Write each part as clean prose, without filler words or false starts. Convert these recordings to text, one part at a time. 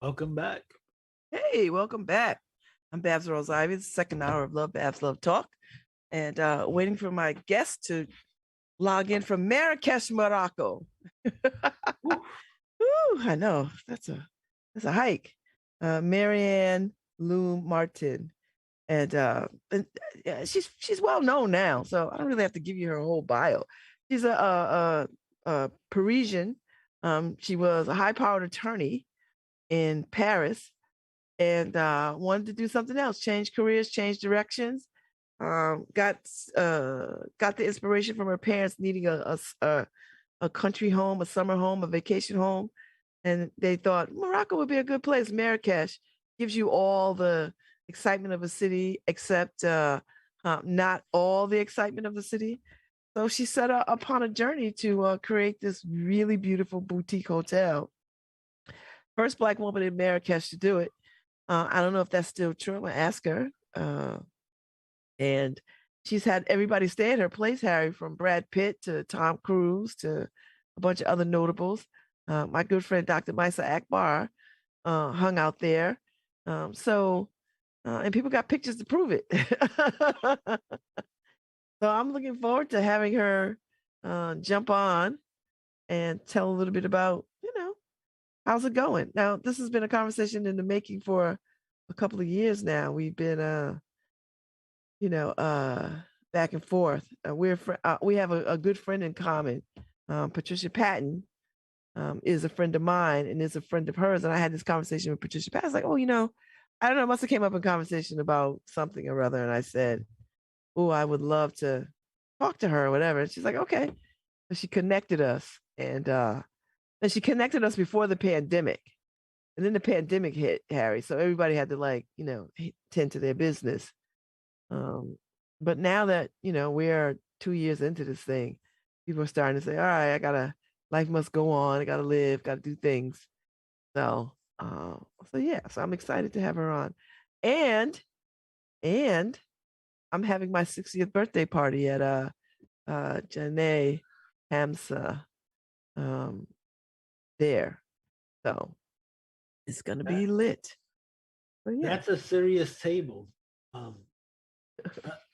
Welcome back. Hey, welcome back. I'm Babz Rawls-Ivy. It's the second hour of LoveBabz, LoveTalk, and waiting for my guest to log in from Marrakesh, Morocco. Ooh, I know that's a hike. Meryanne Loum Martin, and yeah, she's well known now, so I don't really have to give you her whole bio. She's a Parisian. She was a high-powered attorney in Paris and wanted to do something else, change careers, change directions. Got the inspiration from her parents needing a country home, a summer home, a vacation home, and they thought Morocco would be a good place. Marrakesh gives you all the excitement of a city, except not all the excitement of the city. So she set upon a journey to create this really beautiful boutique hotel. First Black woman in Marrakesh to do it. I don't know if that's still true. I'm gonna ask her. And she's had everybody stay at her place, Harry, from Brad Pitt to Tom Cruise to a bunch of other notables. My good friend Dr. Maisa Akbar hung out there. And people got pictures to prove it. So I'm looking forward to having her jump on and tell a little bit about, how's it going? Now, this has been a conversation in the making for a couple of years now. We've been, back and forth. We have a good friend in common. Patricia Patton is a friend of mine and is a friend of hers. And I had this conversation with Patricia Patton. I was like, oh, I don't know, must have came up in conversation about something or other. And I said, oh, I would love to talk to her or whatever. And she's like, okay. So she connected us. And she connected us before the pandemic. And then the pandemic hit, Harry. So everybody had to tend to their business. But now that, we're 2 years into this thing, people are starting to say, all right, life must go on. I got to live, got to do things. So yeah, so I'm excited to have her on. And I'm having my 60th birthday party at Janae Hamza there. So it's gonna be lit. But yeah. That's a serious table. I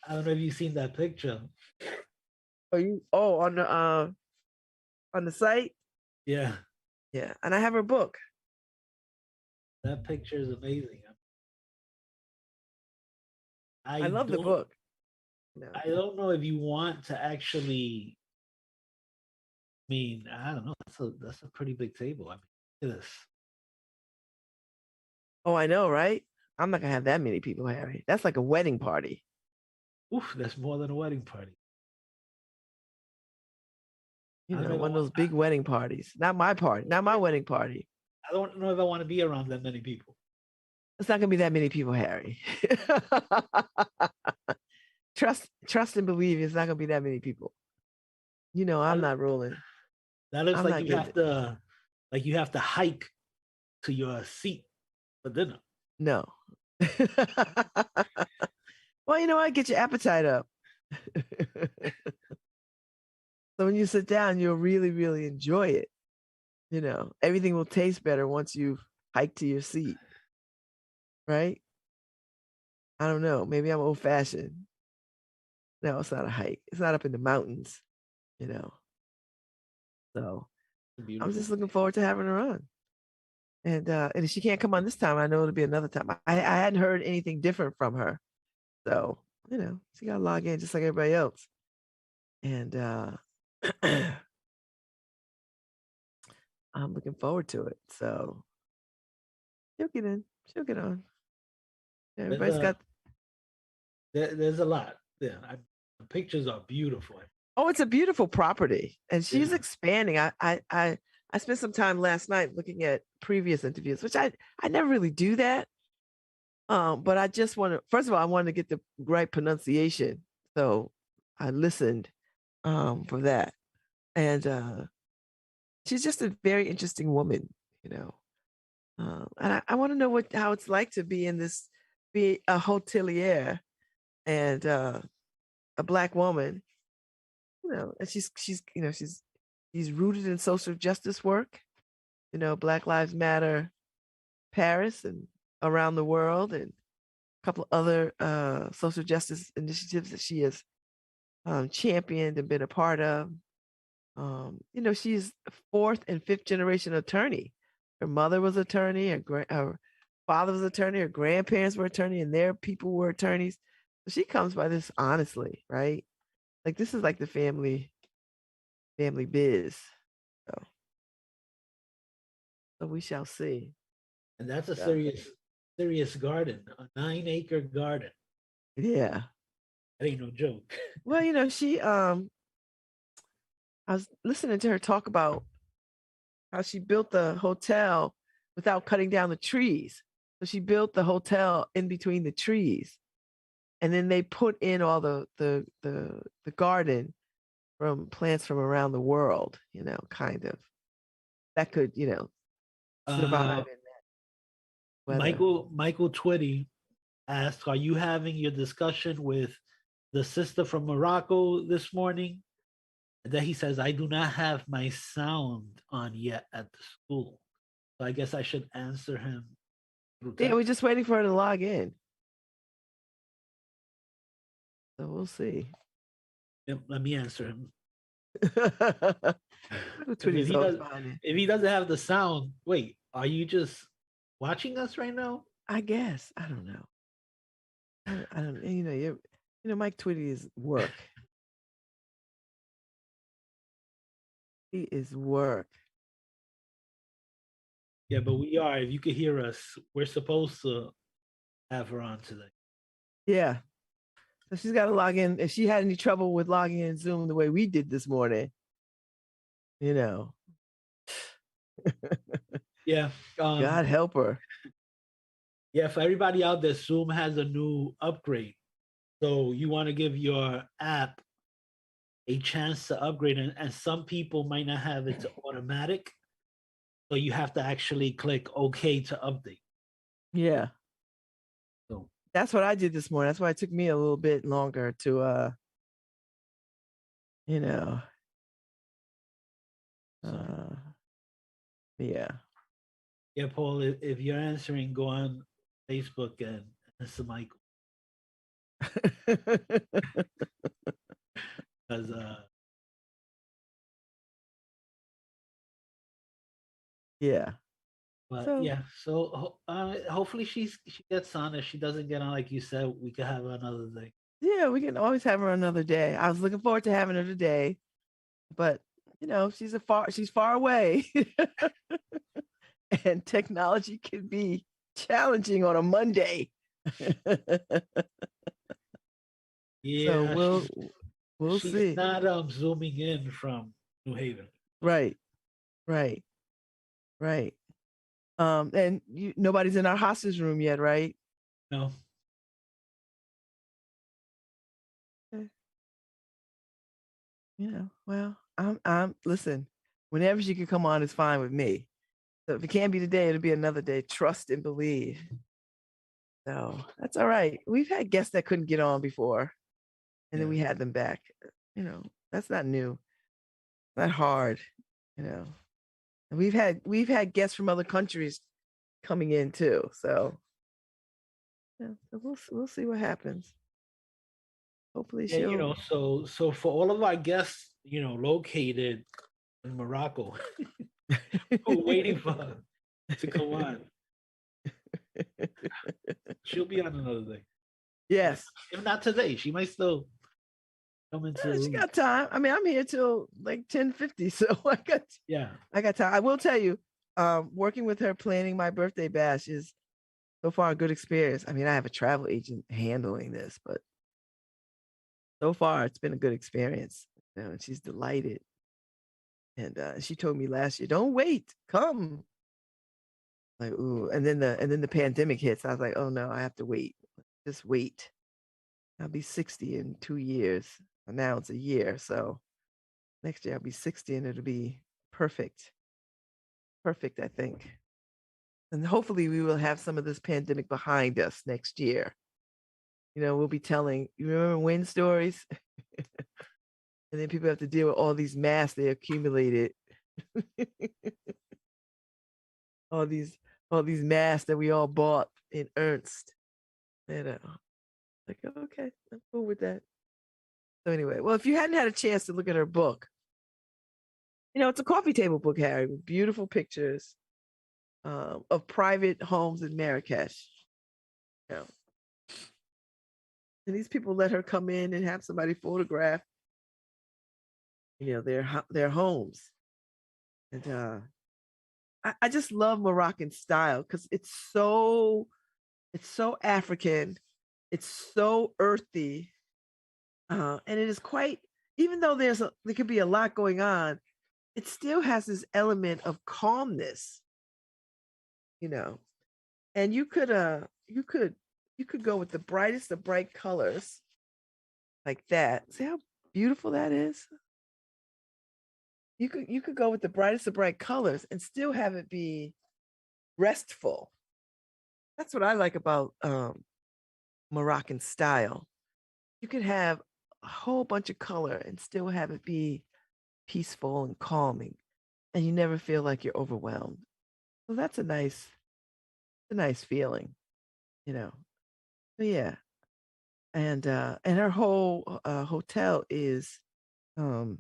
don't know if you've seen that picture. On the site? Yeah. Yeah. And I have her book. That picture is amazing. I love the book. No. I don't know if you want to actually. I mean, I don't know. That's a pretty big table. I mean, look at this. Oh, I know, right? I'm not gonna have that many people, Harry. That's like a wedding party. Oof, that's more than a wedding party. One of those big wedding parties. Not my party. Not my wedding party. I don't know if I want to be around that many people. It's not gonna be that many people, Harry. Trust and believe it's not gonna be that many people. I'm not rolling. That looks like you have to hike to your seat for dinner. No. Well, I get your appetite up. So when you sit down, you'll really, really enjoy it. Everything will taste better once you've hiked to your seat. Right? I don't know. Maybe I'm old fashioned. No, it's not a hike. It's not up in the mountains, So I'm just looking forward to having her on. And if she can't come on this time, I know it'll be another time. I hadn't heard anything different from her. So, she got to log in just like everybody else. And I'm looking forward to it. So she'll get in. She'll get on. Yeah, everybody's got. There's a lot. Yeah, the pictures are beautiful. Oh, it's a beautiful property, and she's expanding. I spent some time last night looking at previous interviews, which I never really do that. But I just first of all, I wanted to get the right pronunciation. So I listened for that. And she's just a very interesting woman, and I want to know how it's like to be a hotelier and a Black woman, and she's She's rooted in social justice work, Black Lives Matter Paris and around the world, and a couple of other social justice initiatives that she has championed and been a part of. She's fourth and fifth generation attorney. Her mother was attorney, her father was attorney, her grandparents were attorney, and their people were attorneys. So she comes by this honestly, right? Like this is like the family biz. So we shall see. And that's a serious garden, a 9-acre garden. Yeah. That ain't no joke. Well, she I was listening to her talk about how she built the hotel without cutting down the trees. So she built the hotel in between the trees. And then they put in all the garden from plants from around the world, kind of. That could, survive in that weather. Michael Twitty asked, "Are you having your discussion with the sister from Morocco this morning?" And then he says, "I do not have my sound on yet at the school." So I guess I should answer him. Yeah, we're just waiting for her to log in. So we'll see. Yep, let me answer him. If he doesn't have the sound, wait, are you just watching us right now? I guess. I don't know. I don't. Mike Twitty is work. He is work. Yeah, but we are. If you could hear us, we're supposed to have her on today. Yeah. So she's got to log in. If she had any trouble with logging in Zoom the way we did this morning, Yeah. God help her. Yeah, for everybody out there, Zoom has a new upgrade. So you want to give your app a chance to upgrade, and some people might not have it to automatic. So you have to actually click OK to update. Yeah. So that's what I did this morning. That's why it took me a little bit longer to yeah. Yeah, Paul, if you're answering, go on Facebook and answer Michael. Because yeah. But so hopefully she gets on. If she doesn't get on, like you said, we could have her another day. Yeah, we can always have her another day. I was looking forward to having her today, but she's far away, and technology can be challenging on a Monday. Yeah, so we'll she's see. Not zooming in from New Haven. Right. And nobody's in our hostage room yet, right? No. Okay. Well, I'm listen. Whenever she could come on, it's fine with me. So if it can't be today, it'll be another day. Trust and believe. So that's all right. We've had guests that couldn't get on before, and then we had them back. That's not new. Not hard. And we've had guests from other countries coming in too. So so we'll see what happens. Hopefully she'll. So for all of our guests, located in Morocco, we're waiting for her to come on. She'll be on another day. Yes. If not today, she might still come into. She got time. I mean, I'm here till like 10:50, so I got time. I will tell you, working with her planning my birthday bash is so far a good experience. I mean, I have a travel agent handling this, but so far it's been a good experience. And she's delighted. And she told me last year, "Don't wait, come." Like, ooh, and then the pandemic hits. I was like, "Oh no, I have to wait. Just wait. I'll be 60 in 2 years. And now it's a year, so next year I'll be 60, and it'll be perfect. Perfect, I think. And hopefully we will have some of this pandemic behind us next year. We'll be telling. You remember Win stories? And then people have to deal with all these masks they accumulated. all these all these masks that we all bought in Ernst. And like, okay, I'm cool with that. So anyway, well, if you hadn't had a chance to look at her book, it's a coffee table book, Harry, with beautiful pictures of private homes in Marrakesh. And these people let her come in and have somebody photograph, their homes. And I just love Moroccan style because it's so African, it's so earthy, and it is quite. Even though there could be a lot going on, it still has this element of calmness, And you could go with the brightest of bright colors, like that. See how beautiful that is? You could go with the brightest of bright colors and still have it be restful. That's what I like about Moroccan style. You could have a whole bunch of color and still have it be peaceful and calming, and you never feel like you're overwhelmed. So that's a nice feeling, So yeah, and her whole hotel is a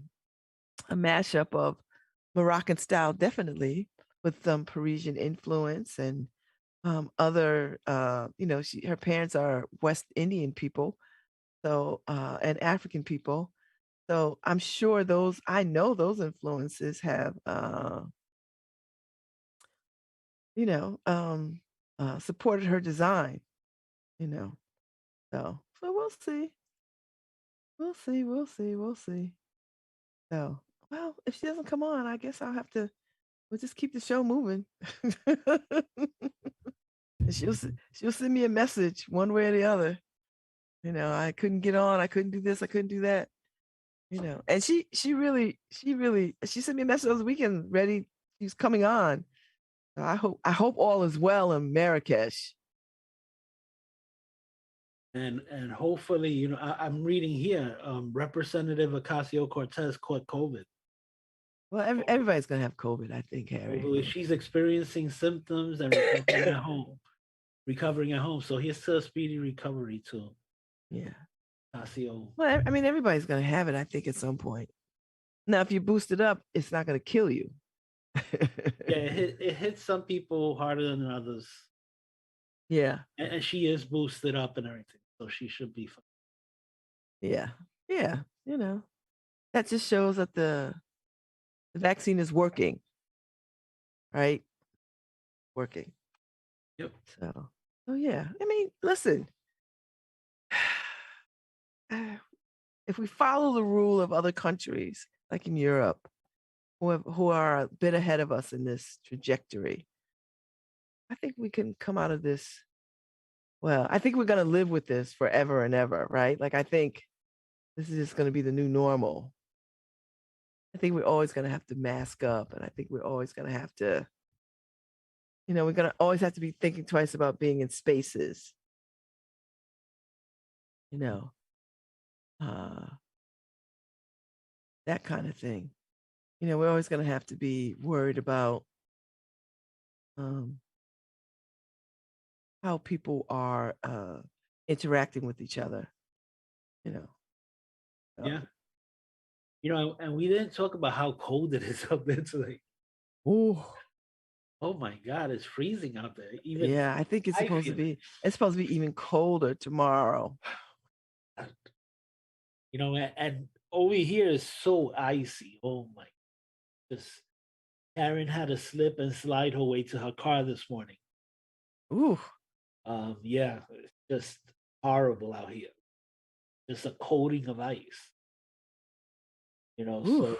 mashup of Moroccan style, definitely, with some Parisian influence and other. Her parents are West Indian people, so and African people. So I'm sure I know those influences have, supported her design. So we'll see. We'll see. We'll see. We'll see. So, well, if she doesn't come on, I guess we'll just keep the show moving. And she'll send me a message one way or the other. I couldn't get on. I couldn't do this. I couldn't do that. And she sent me a message over the weekend. Ready, she's coming on. So I hope all is well in Marrakesh. And hopefully, I'm reading here, Representative Ocasio-Cortez caught COVID. Well, everybody's gonna have COVID, I think, Harry. Hopefully she's experiencing symptoms and recovering at home. So here's to a speedy recovery too. Yeah. Ocasio. Well, I mean, everybody's gonna have it, I think, at some point. Now, if you boost it up, it's not gonna kill you. Yeah, it hits some people harder than others. Yeah. And she is boosted up and everything, so she should be fine. Yeah. Yeah. That just shows that the vaccine is working. Right? Working. Yep. So yeah. I mean, listen. If we follow the rule of other countries, like in Europe, who are a bit ahead of us in this trajectory, I think we can come out of this. Well, I think we're going to live with this forever and ever, right? Like, I think this is just going to be the new normal. I think we're always going to have to mask up, and I think we're always going to have to, we're going to always have to be thinking twice about being in spaces. That kind of thing. We're always going to have to be worried about how people are interacting with each other. Yeah. And we didn't talk about how cold it is up there today. Oh my God, it's freezing out there. Yeah, I think it's supposed to be even colder tomorrow. And over here is so icy. Oh my, just Karen had to slip and slide her way to her car this morning. Ooh. Yeah, it's just horrible out here. Just a coating of ice. So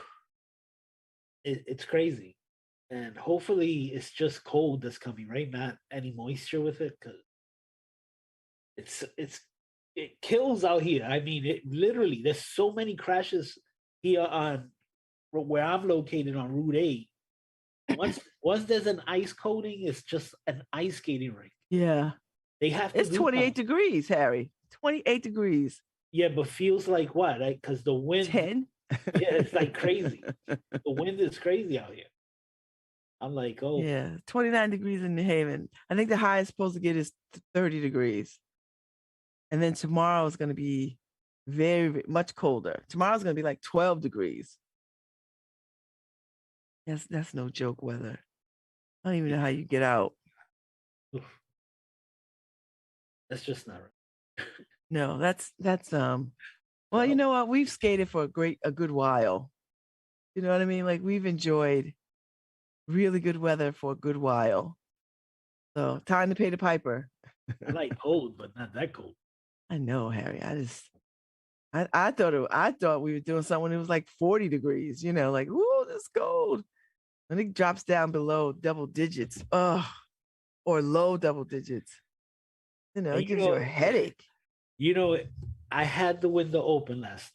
it's crazy. And hopefully it's just cold that's coming, right? Not any moisture with it, because it kills out here. I mean, it literally, there's so many crashes here on where I'm located on Route 8. Once there's an ice coating, it's just an ice skating rink. Yeah. They have to. It's 28 degrees, Harry. 28 degrees. Yeah, but feels like what? Because the wind. 10. Yeah, it's like crazy. The wind is crazy out here. I'm like, oh, Yeah, 29 degrees in New Haven. I think the highest supposed to get is 30 degrees. And then tomorrow is going to be very much colder. Tomorrow's going to be like 12 degrees. That's no joke weather. I don't even know how you get out. oof. That's just not right. No, that's well, you So, know what? We've skated for a good while. You know what I mean? Like we've enjoyed really good weather for a good while. So time to pay the piper. I like cold, but not that cold. I know, Harry. I thought we were doing something when it was like 40 degrees, you know, like, ooh, this cold. When it drops down below double digits, or low double digits, you know, And it gives you a headache. you know, I had the window open last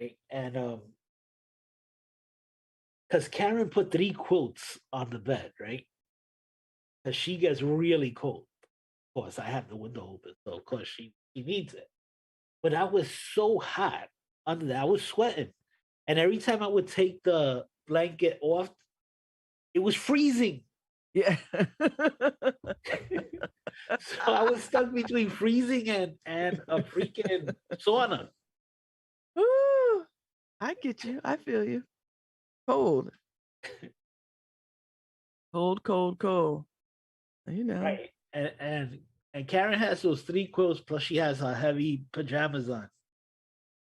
night, right? And because Karen put 3 quilts on the bed, right? Because she gets really cold. Of course, I have the window open, so of course she needs it. But I was so hot under that, I was sweating, and every time I would take the blanket off, it was freezing. Yeah. So I was stuck between freezing and a freaking sauna. Ooh, I get you. I feel you. Cold. Cold, cold, cold. You know. Right. And Karen has those 3 quilts plus she has her heavy pajamas on.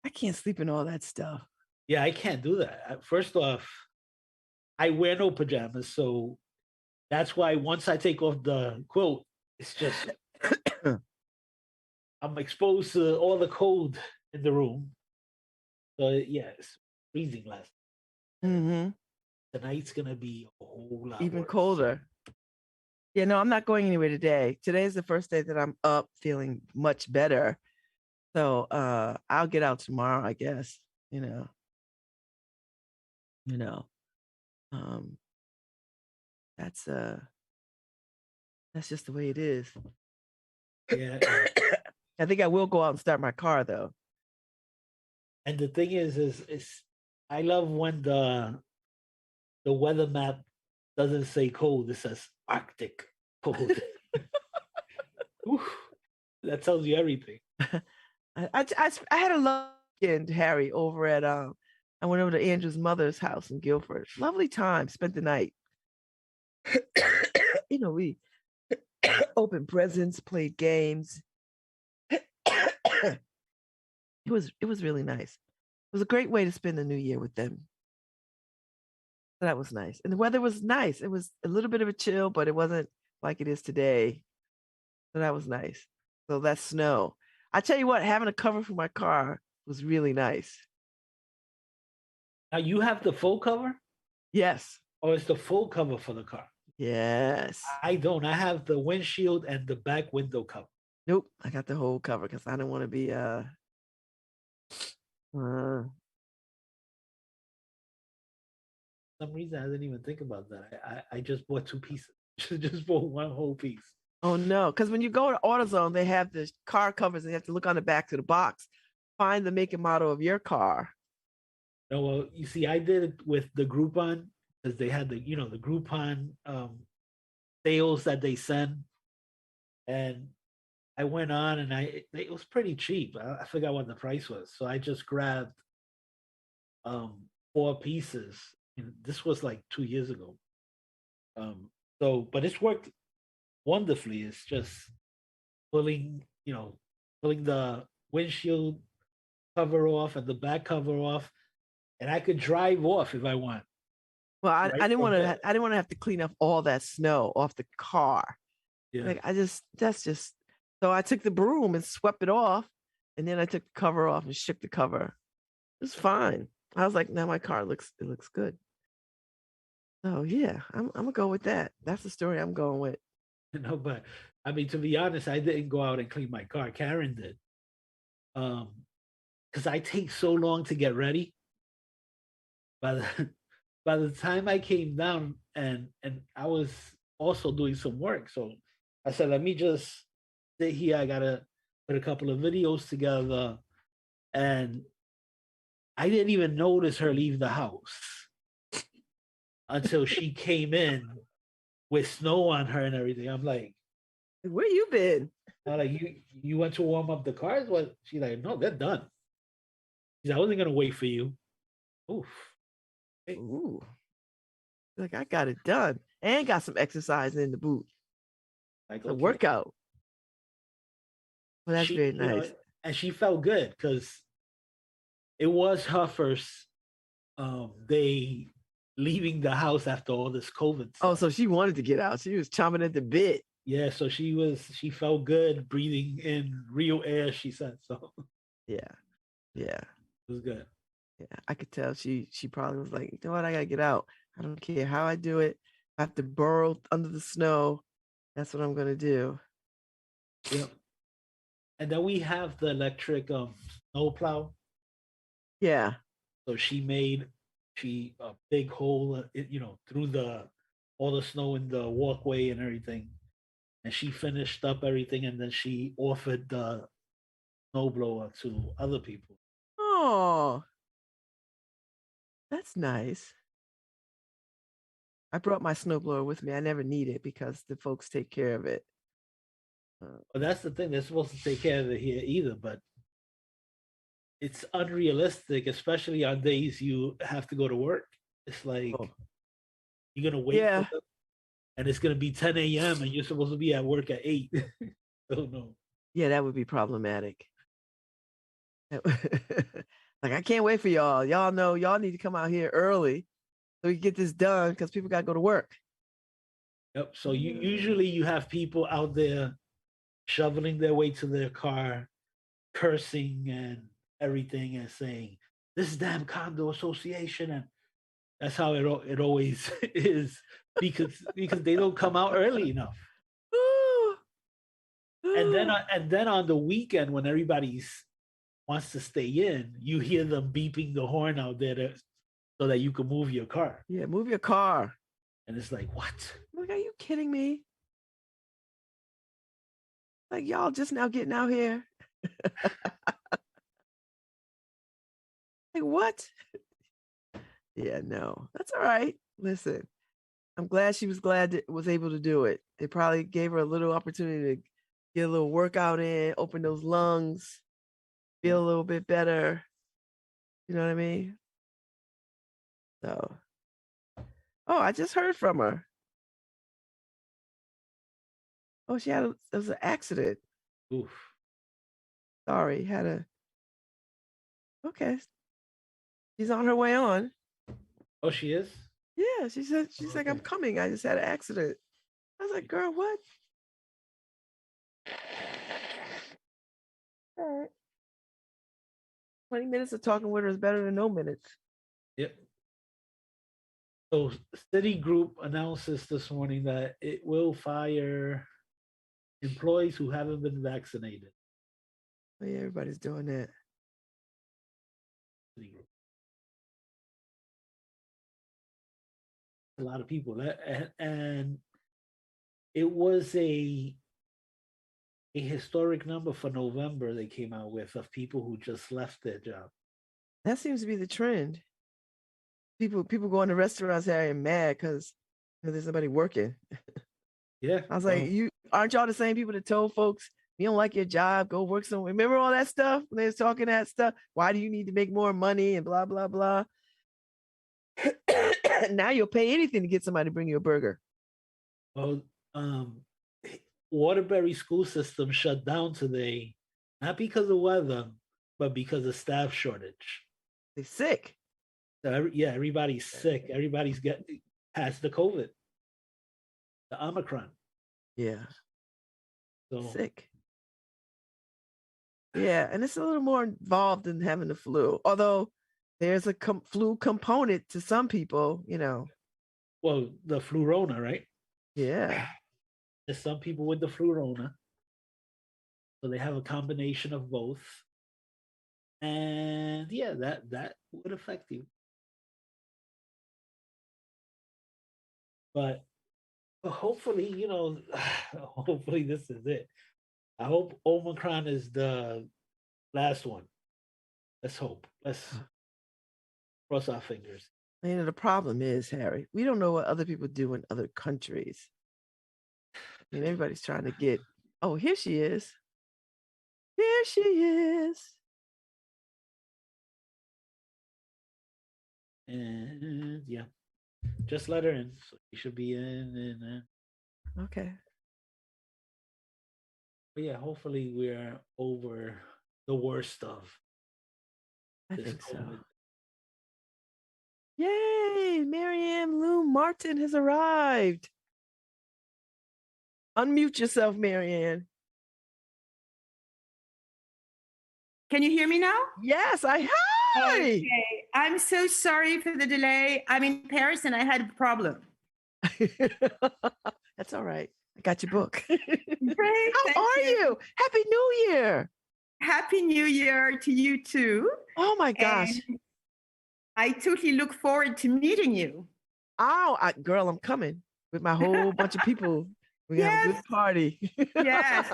I can't sleep in all that stuff. Yeah, I can't do that. First off, I wear no pajamas, so that's why once I take off the quilt, it's just I'm exposed to all the cold in the room. So yeah, it's freezing last night. Mm-hmm. Tonight's gonna be a whole lot Even worse. colder. Yeah, no, I'm not going anywhere today. Today is the first day that I'm up feeling much better. So I'll get out tomorrow, I guess. You know. You know. Um that's that's just the way it is. Yeah. I think I will go out and start my car though. And the thing is I love when the weather map doesn't say cold, it says Arctic cold. Oof, that tells you everything. I had a lovely weekend, Harry, over at I went over to Andrew's mother's house in Guilford. Lovely time, spent the night. You know, we opened presents, played games. It was really nice. It was a great way to spend the new year with them. So that was nice. And the weather was nice. It was a little bit of a chill, but it wasn't like it is today. So that was nice. So that snow. I tell you what, having a cover for my car was really nice. Now you have the full cover, Yes. or is the full cover for the car? Yes. I don't. I have the windshield and the back window cover. Nope. I got the whole cover because I don't want to be uh For some reason I didn't even think about that. I just bought 2 pieces. Just bought one whole piece. oh no. Because when you go to AutoZone, they have the car covers and you have to look on the back of the box, find the make and model of your car. No, well, you see, I did it with the Groupon because they had the Groupon sales that they send, and I went on and it was pretty cheap. I forgot what the price was, so I just grabbed 4 pieces. And this was like 2 years ago. But it's worked wonderfully. It's just pulling, pulling the windshield cover off and the back cover off, and I could drive off if I want. Well, I Right didn't from want to. there. I didn't want to have to clean up all that snow off the car. Yeah. Like that's just. So I took the broom and swept it off, and then I took the cover off and shook the cover. It was fine. I was like, now my car looks good. So yeah, I'm gonna go with that. That's the story I'm going with. But I mean, to be honest, I didn't go out and clean my car. Karen did. Because I take so long to get ready. By the by the time I came down and I was also doing some work, so I said, let me just sit here. I gotta put a couple of videos together, and I didn't even notice her leave the house until she came in with snow on her and everything. I'm like, where you been? I'm like, you went to warm up the cars? What? She's like, no, they're done. She's like, I wasn't gonna wait for you. Oof. Hey. Ooh, like I got it done and got some exercise in the boot. Like A okay. workout. Well, that's very You know, nice. and she felt good because it was her first day leaving the house after all this COVID Oh, stuff. so she wanted to get out. She was chomping at the bit. Yeah, so she felt good breathing in real air, she said. So Yeah. it was good. Yeah. I could tell she probably was like, you know what, I gotta get out. I don't care how I do it. I have to burrow under the snow. That's what I'm gonna do. Yep. And then we have the electric snow plow. Yeah. So she made a big hole, through all the snow in the walkway and everything. And she finished up everything, and then she offered the snowblower to other people. Oh, that's nice. I brought my snowblower with me. I never need it because the folks take care of it. But that's the thing; they're supposed to take care of it here either, but it's unrealistic, especially on days you have to go to work. It's like you're gonna wait for them, and it's gonna be 10 a.m. and you're supposed to be at work at 8. Oh no. Yeah, that would be problematic. Like I can't wait for y'all. Y'all know y'all need to come out here early so we can get this done because people got to go to work. Yep. So usually you have people out there shoveling their way to their car, cursing and everything, and saying this damn condo association, and that's how it always is because they don't come out early enough. And then on the weekend when everybody's wants to stay in, you hear them beeping the horn out there so that you can move your car. Yeah, move your car. And it's like, what? Like, are you kidding me? Like y'all just now getting out here. Like what? Yeah, no, that's all right. Listen, I'm glad she was was able to do it. It probably gave her a little opportunity to get a little workout in, open those lungs, feel a little bit better. You know what I mean? So, oh, I just heard from her. Oh, it was an accident. Oof. Sorry, okay. She's on her way on. Oh, she is? Yeah, she's like, I'm coming. I just had an accident. I was like, girl, what? All right. 20 minutes of talking with her is better than no minutes. Yep. So Citigroup announces this morning that it will fire employees who haven't been vaccinated. Oh, yeah, everybody's doing that. Citigroup. A lot of people, and it was a historic number for November they came out with of people who just left their job. That seems to be the trend. People going to restaurants here and mad because there's somebody working. Yeah. I was like, you aren't y'all the same people that told folks you don't like your job, go work somewhere. Remember all that stuff when they was talking that stuff? Why do you need to make more money and blah, blah, blah. Now you'll pay anything to get somebody to bring you a burger. Well, Waterbury school system shut down today, not because of weather, but because of staff shortage. They're sick. So everybody's sick. Everybody's has the COVID, the Omicron. Yeah. So sick. Yeah, and it's a little more involved than having the flu. Although there's a flu component to some people, Well, the flurona, right? Yeah. There's some people with the flurona. So they have a combination of both. And yeah, that would affect you. But hopefully, hopefully this is it. I hope Omicron is the last one. Let's hope. Cross our fingers. The problem is, Harry, we don't know what other people do in other countries. Everybody's trying to get. Oh, here she is. Here she is. And yeah, just let her in. So she should be in. Okay. But yeah, hopefully we're over the worst of I this think so. COVID. Yay! Meryanne Loum Martin has arrived. Unmute yourself, Meryanne. Can you hear me now? Yes, hi. Okay. I'm so sorry for the delay. I'm in Paris and I had a problem. That's all right. I got your book. Great. How are you? Happy New Year. Happy New Year to you too. Oh my gosh. And I totally look forward to meeting you. Oh, girl, I'm coming with my whole bunch of people. We have a good party. Yes.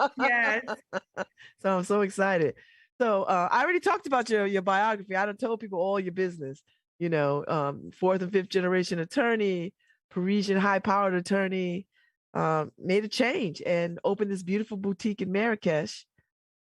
So I'm so excited. So I already talked about your biography. I done told people all your business. Fourth and fifth generation attorney, Parisian high-powered attorney, made a change and opened this beautiful boutique in Marrakesh.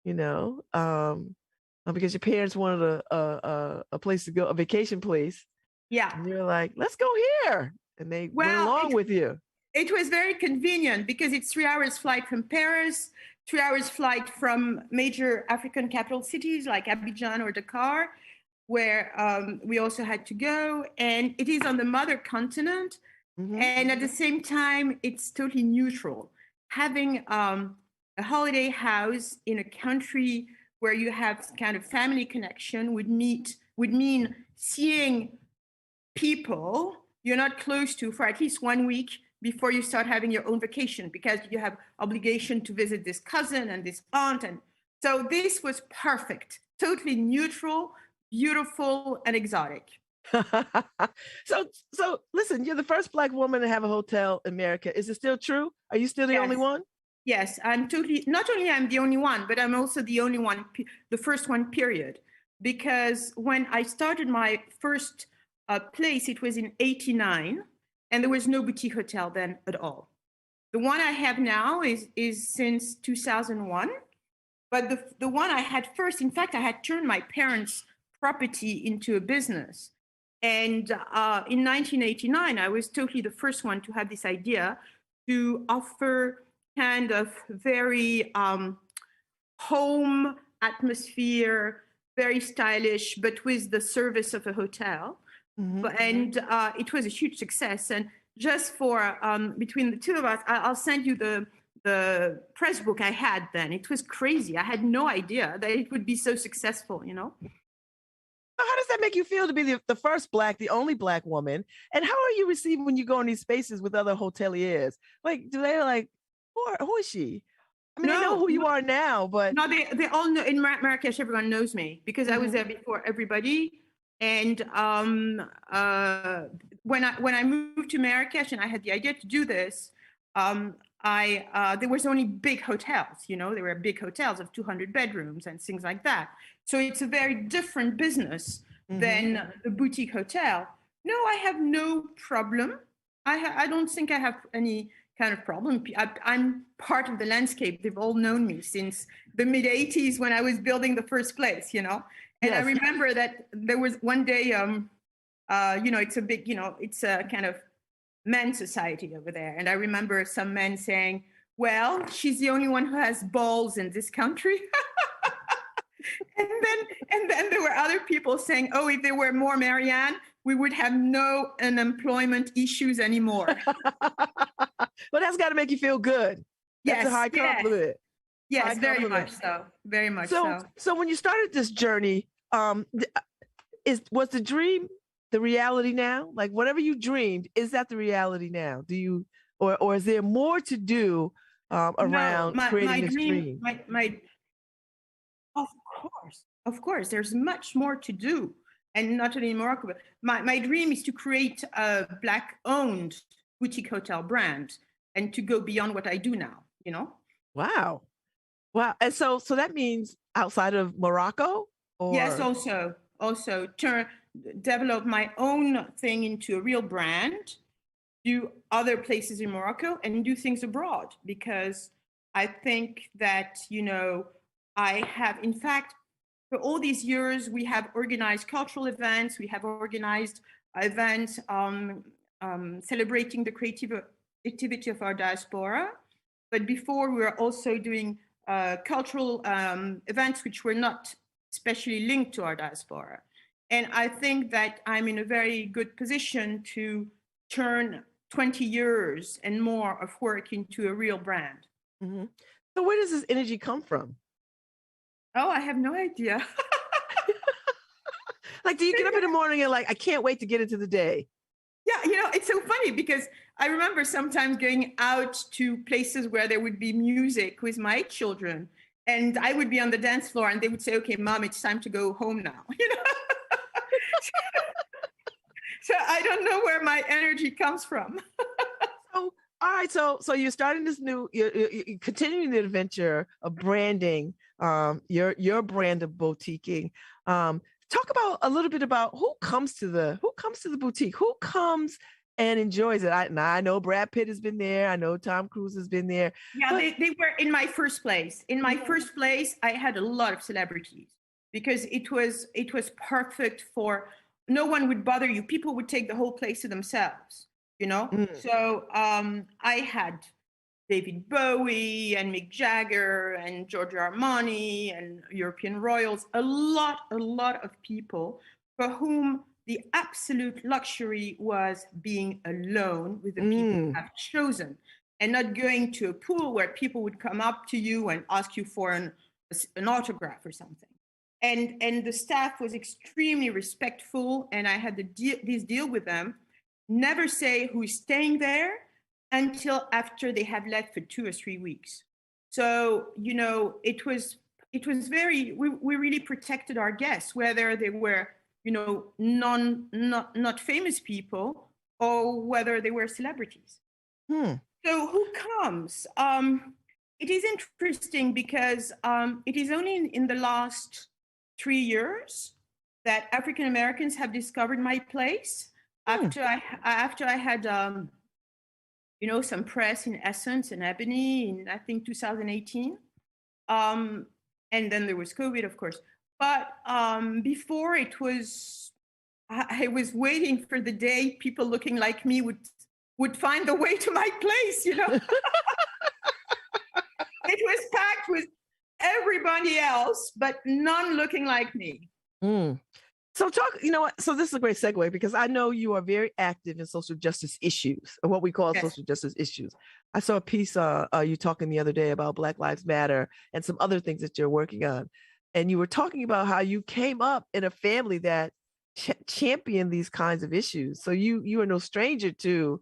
Because your parents wanted a place to go, a vacation place. Yeah. And you're like, let's go here. And they went along with you. It was very convenient because it's 3 hours flight from Paris, 3 hours flight from major African capital cities like Abidjan or Dakar, where we also had to go. And it is on the mother continent. Mm-hmm. And at the same time, it's totally neutral. Having a holiday house in a country where you have kind of family connection would mean seeing people you're not close to for at least 1 week before you start having your own vacation, because you have obligation to visit this cousin and this aunt. And so this was perfect, totally neutral, beautiful, and exotic. So listen, you're the first Black woman to have a hotel in America. Is it still true? Are you still the only one? Yes, I'm totally, not only I'm the only one, but I'm also the only one, the first one, period. Because when I started my first place, it was in '89, and there was no boutique hotel then at all. The one I have now is since 2001, but the one I had first, in fact, I had turned my parents' property into a business. And in 1989, I was totally the first one to have this idea to offer kind of very home atmosphere, very stylish, but with the service of a hotel. Mm-hmm. And it was a huge success. And just for between the two of us, I'll send you the press book I had then. It was crazy. I had no idea that it would be so successful, How does that make you feel to be the first the only Black woman? And how are you received when you go in these spaces with other hoteliers? Like, do they like, who is she? I mean, I know who you are now, but no, they all know. In Marrakesh, everyone knows me because I was there before everybody. And when I moved to Marrakesh and I had the idea to do this, there was only big hotels. There were big hotels of 200 bedrooms and things like that. So it's a very different business than the boutique hotel. No, I have no problem. I don't think I have any kind of problem. I'm part of the landscape. They've all known me since the mid '80s when I was building the first place, And yes. I remember that there was one day, it's a big, it's a kind of men's society over there. And I remember some men saying, well, she's the only one who has balls in this country. and then there were other people saying, oh, if there were more Meryanne, we would have no unemployment issues anymore. Well, that's got to make you feel good. That's a high compliment. Yes, very much so. Very much so. So when you started this journey, was the dream the reality now? Like whatever you dreamed, is that the reality now? Do you, or is there more to do around creating this dream? Of course, there's much more to do, and not only in Morocco. But my dream is to create a Black-owned boutique hotel brand and to go beyond what I do now. Wow. And so that means outside of Morocco? Or? Yes, also develop my own thing into a real brand, do other places in Morocco, and do things abroad, because I think that, I have, in fact, for all these years, we have organized cultural events, we have organized events celebrating the creativity of our diaspora. But before, we were also doing cultural events which were not especially linked to our diaspora. And I think that I'm in a very good position to turn 20 years and more of work into a real brand. Mm-hmm. So where does this energy come from? Oh, I have no idea. Like, do you get up in the morning and like, I can't wait to get into the day? Yeah, it's so funny because I remember sometimes going out to places where there would be music with my children, and I would be on the dance floor and they would say, okay, Mom, it's time to go home now. So I don't know where my energy comes from. So, all right. So you're starting this you're continuing the adventure of branding, your brand of boutiquing. Talk about a little bit about who comes to the boutique, who comes and enjoys it. I know Brad Pitt has been there. I know Tom Cruise has been there. Yeah, they were in my first place. In my first place, I had a lot of celebrities because it was perfect for, no one would bother you. People would take the whole place to themselves, So I had David Bowie and Mick Jagger and Giorgio Armani and European royals, a lot of people for whom the absolute luxury was being alone with the people you have chosen and not going to a pool where people would come up to you and ask you for an autograph or something. And the staff was extremely respectful, and I had this deal with them. Never say who is staying there until after they have left for 2 or 3 weeks. So, it was very, we really protected our guests, whether they were, not famous people or whether they were celebrities. So who comes? It is interesting because it is only in the last 3 years that African Americans have discovered my place. After I had some press in Essence and Ebony in, I think, 2018. And then there was COVID, of course. But before, I was waiting for the day people looking like me would find the way to my place, It was packed with everybody else, but none looking like me. So so this is a great segue because I know you are very active in social justice issues, or what we call social justice issues. I saw a piece you talking the other day about Black Lives Matter and some other things that you're working on. And you were talking about how you came up in a family that championed these kinds of issues. So you are no stranger to,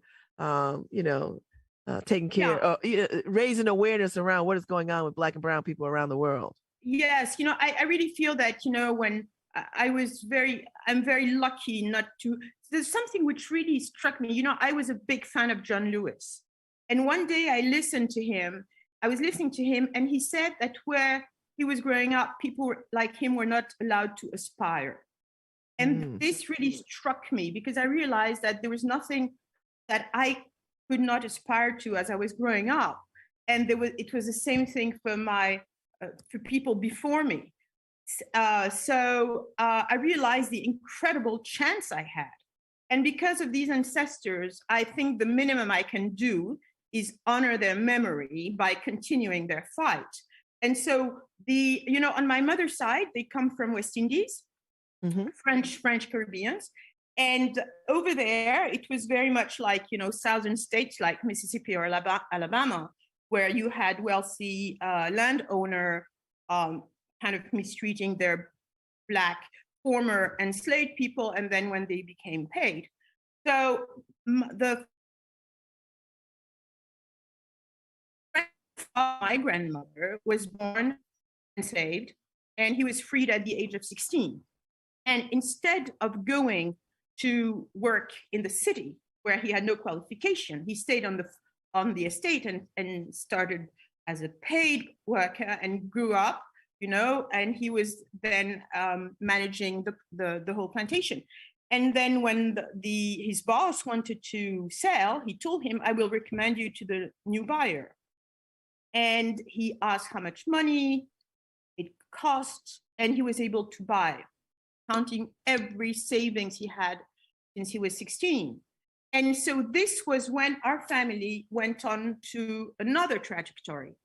taking care, raising awareness around what is going on with Black and brown people around the world. Yes, I really feel that, when I'm very lucky not to, there's something which really struck me. I was a big fan of John Lewis. And one day I was listening to him, and he said that where he was growing up, people like him were not allowed to aspire. And this really struck me because I realized that there was nothing that I could not aspire to as I was growing up. And it was the same thing for people before me. So I realized the incredible chance I had. And because of these ancestors, I think the minimum I can do is honor their memory by continuing their fight. And so on my mother's side, they come from West Indies, French Caribbeans. And over there, it was very much like, southern states like Mississippi or Alabama, where you had wealthy landowner kind of mistreating their Black former enslaved people, and then when they became paid. So my grandmother was born enslaved, and he was freed at the age of 16. And instead of going to work in the city where he had no qualification, he stayed on the estate and started as a paid worker and grew up and he was then managing the whole plantation. And then when his boss wanted to sell, he told him, I will recommend you to the new buyer. And he asked how much money it cost, and he was able to buy, counting every savings he had since he was 16. And so this was when our family went on to another trajectory,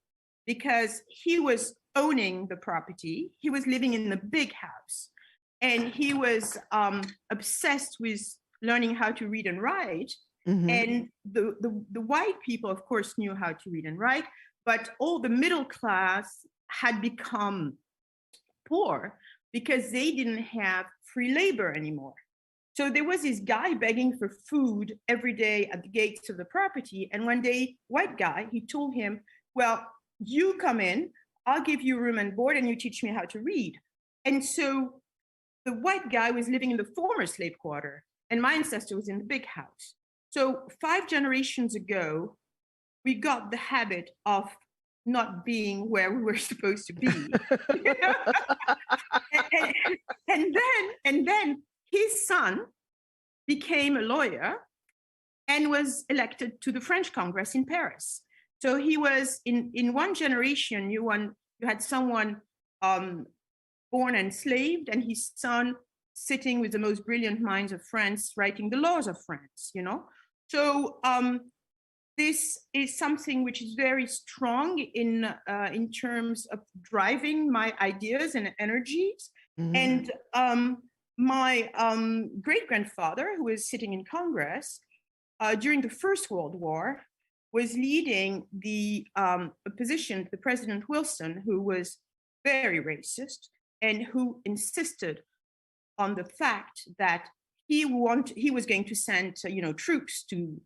because he was owning the property, he was living in the big house, and he was obsessed with learning how to read and write. Mm-hmm. And the white people, of course, knew how to read and write, but all the middle class had become poor because they didn't have free labor anymore. So there was this guy begging for food every day at the gates of the property. And one day, white guy, he told him, well, you come in, I'll give you room and board, and you teach me how to read. And so the white guy was living in the former slave quarter, and my ancestor was in the big house. So 5 generations ago, we got the habit of not being where we were supposed to be. and then his son became a lawyer and was elected to the French Congress in Paris. So he was in one generation, you had someone born enslaved, and his son sitting with the most brilliant minds of France, writing the laws of France, So this is something which is very strong in terms of driving my ideas and energies. Mm-hmm. And my great-grandfather, who was sitting in Congress during the First World War, was leading the opposition to President Wilson, who was very racist and who insisted on the fact that he was going to send troops to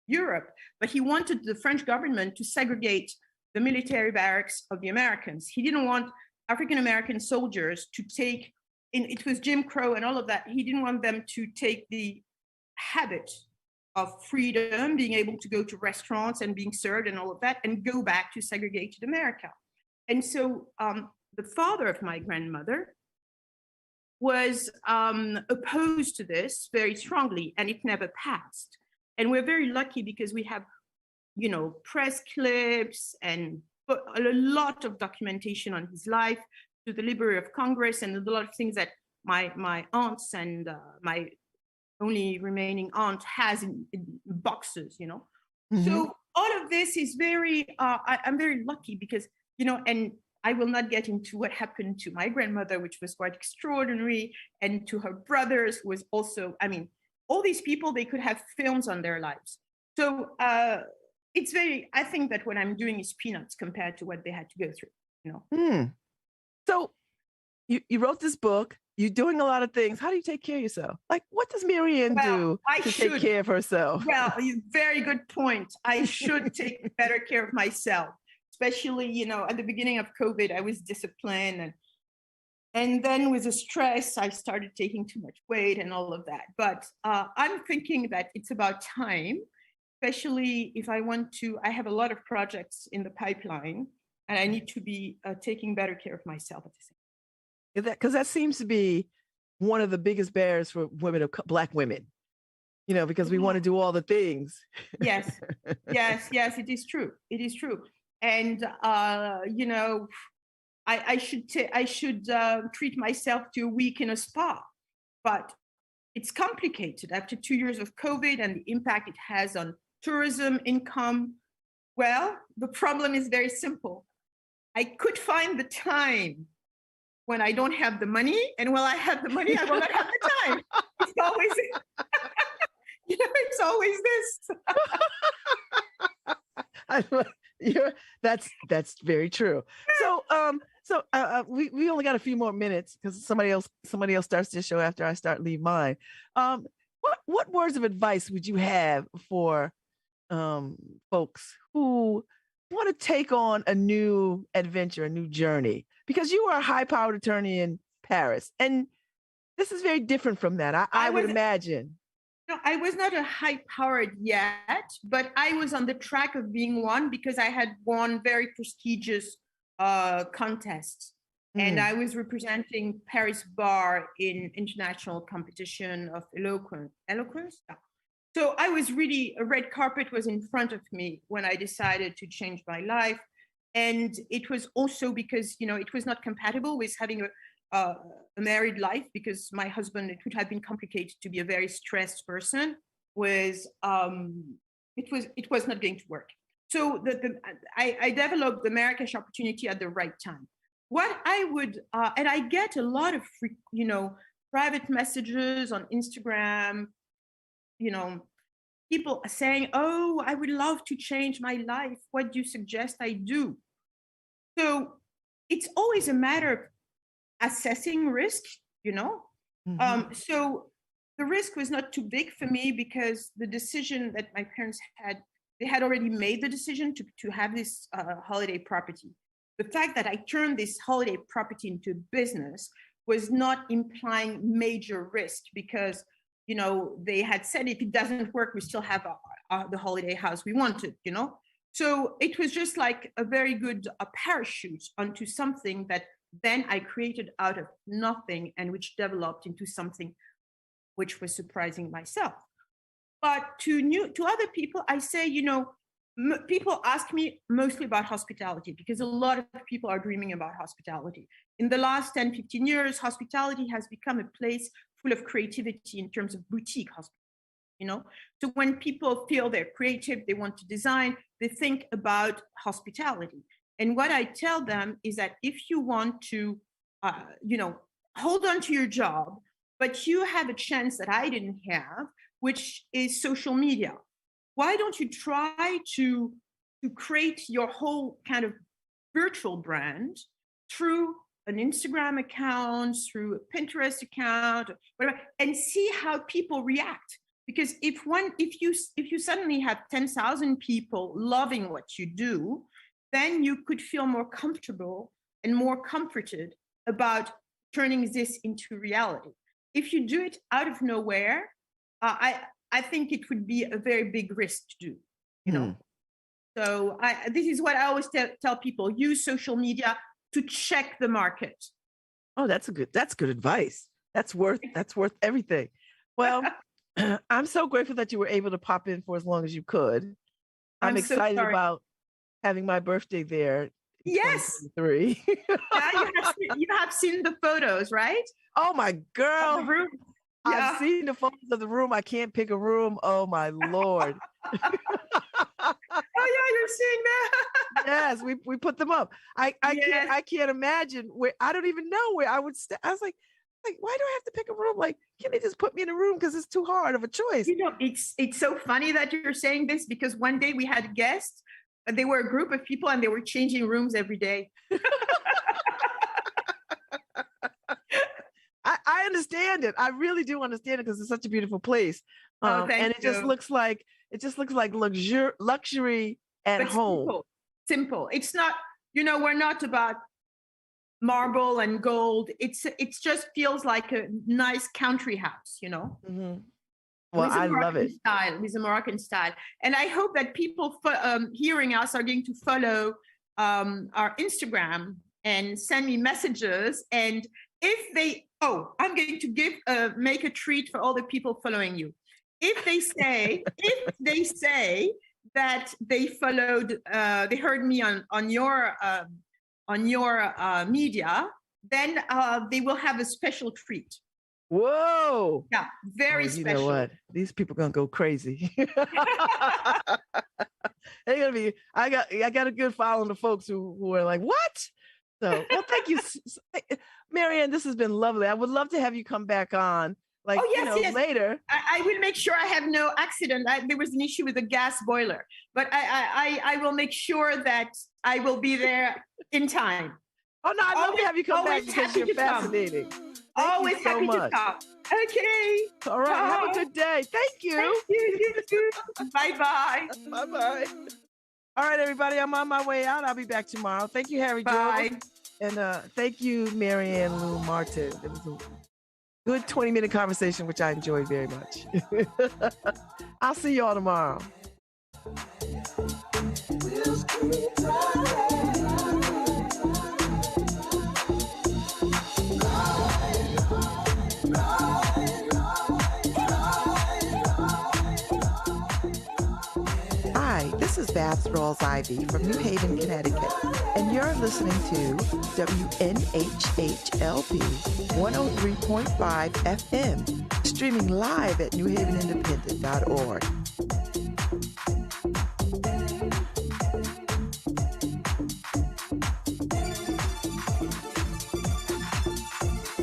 Europe, but he wanted the French government to segregate the military barracks of the Americans. He didn't want African-American soldiers to take, it was Jim Crow and all of that, he didn't want them to take the habit of freedom, being able to go to restaurants and being served and all of that, and go back to segregated America. And so the father of my grandmother was opposed to this very strongly, and it never passed. And we're very lucky because we have, press clips and a lot of documentation on his life to the Library of Congress, and a lot of things that my aunts and my only remaining aunt has in boxes, Mm-hmm. So all of this is very, I'm very lucky because, and I will not get into what happened to my grandmother, which was quite extraordinary, and to her brothers, who was also, all these people, they could have films on their lives. So it's I think that what I'm doing is peanuts compared to what they had to go through, So you wrote this book, you're doing a lot of things. How do you take care of yourself? Like, what does Meryanne do to take care of herself? Well, very good point. I should take better care of myself. Especially, at the beginning of COVID, I was disciplined. And then with the stress, I started taking too much weight and all of that. But I'm thinking that it's about time, especially if I have a lot of projects in the pipeline, and I need to be taking better care of myself at the same time. Because that seems to be one of the biggest barriers for Black women, because we want to do all the things. Yes, it is true. It is true. And, I should treat myself to a week in a spa, but it's complicated after 2 years of COVID and the impact it has on tourism income. Well, the problem is very simple. I could find the time when I don't have the money, and when I have the money, I will not have the time. It's always, it's always this. That's very true. So we only got a few more minutes because somebody else starts this show after I leave mine. What words of advice would you have for folks who want to take on a new adventure, a new journey? Because you are a high-powered attorney in Paris, and this is very different from that. I would imagine. No, I was not a high-powered yet, but I was on the track of being one because I had won very prestigious contests. And I was representing Paris Bar in international competition of eloquence. Yeah. So I was really, a red carpet was in front of me when I decided to change my life. And it was also because, it was not compatible with having a married life, because my husband, it would have been complicated to be a very stressed person. It was not going to work. So I developed the Marrakesh opportunity at the right time. What I would, and I get a lot of, private messages on Instagram, people saying, oh, I would love to change my life. What do you suggest I do? So it's always a matter of assessing risk, So the risk was not too big for me, because the decision that my parents had, they had already made the decision to have this holiday property. The fact that I turned this holiday property into business was not implying major risk, because they had said, if it doesn't work, we still have the holiday house we wanted, So it was just like a very good parachute onto something that then I created out of nothing, and which developed into something which was surprising myself. But to other people, I say, people ask me mostly about hospitality, because a lot of people are dreaming about hospitality. In the last 10, 15 years, hospitality has become a place full of creativity in terms of boutique hospitality, So when people feel they're creative, they want to design, they think about hospitality. And what I tell them is that if you want to, hold on to your job, but you have a chance that I didn't have, which is social media. Why don't you try to create your whole kind of virtual brand through an Instagram account, through a Pinterest account, whatever, and see how people react? Because if you suddenly have 10,000 people loving what you do, then you could feel more comfortable and more comforted about turning this into reality. If you do it out of nowhere, I think it would be a very big risk to do, So this is what I always tell people: use social media to check the market. Oh, that's good advice. That's worth everything. Well, I'm so grateful that you were able to pop in for as long as you could. I'm excited about having my birthday there. Yes. 2023. You have seen the photos, right? Oh my girl. Of the room. I've seen the photos of the room. I can't pick a room. Oh my Lord. Oh yeah, you're seeing that. Yes, we put them up. I can't imagine where. I don't even know where I would stay. I was like, why do I have to pick a room? Like, can they just put me in a room, because it's too hard of a choice? It's so funny that you're saying this, because one day we had guests. They were a group of people, and they were changing rooms every day. I understand it. I really do understand it, because it's such a beautiful place. Thank and you. Just looks like luxury at home. Simple. It's not, we're not about marble and gold. It just feels like a nice country house, Mm-hmm. Well, I love it. With a Moroccan style. And I hope that people hearing us are going to follow our Instagram and send me messages. And if they, I'm going to make a treat for all the people following you. If they say that they followed, they heard me on your media, then they will have a special treat. Whoa. Yeah, very special. You know what? These people gonna go crazy. They're gonna be. I got a good following of folks who are like, what? So, well, thank you, Meryanne. This has been lovely. I would love to have you come back on, yes. Later. I will make sure I have no accident. There was an issue with the gas boiler, but I will make sure that I will be there in time. Oh no, I'd love to have you come back, because you're fascinating. Always happy to come. Okay. All right. Bye. Have a good day. Thank you. Thank you. Bye-bye. Bye-bye. All right, everybody. I'm on my way out. I'll be back tomorrow. Thank you, Harry. Bye. And thank you, Meryanne Loum Martin. It was a good 20-minute conversation, which I enjoyed very much. I'll see you all tomorrow. Hi, this is Babz Rawls-Ivy from New Haven, Connecticut, and you're listening to WNHHLP 103.5 FM, streaming live at newhavenindependent.org.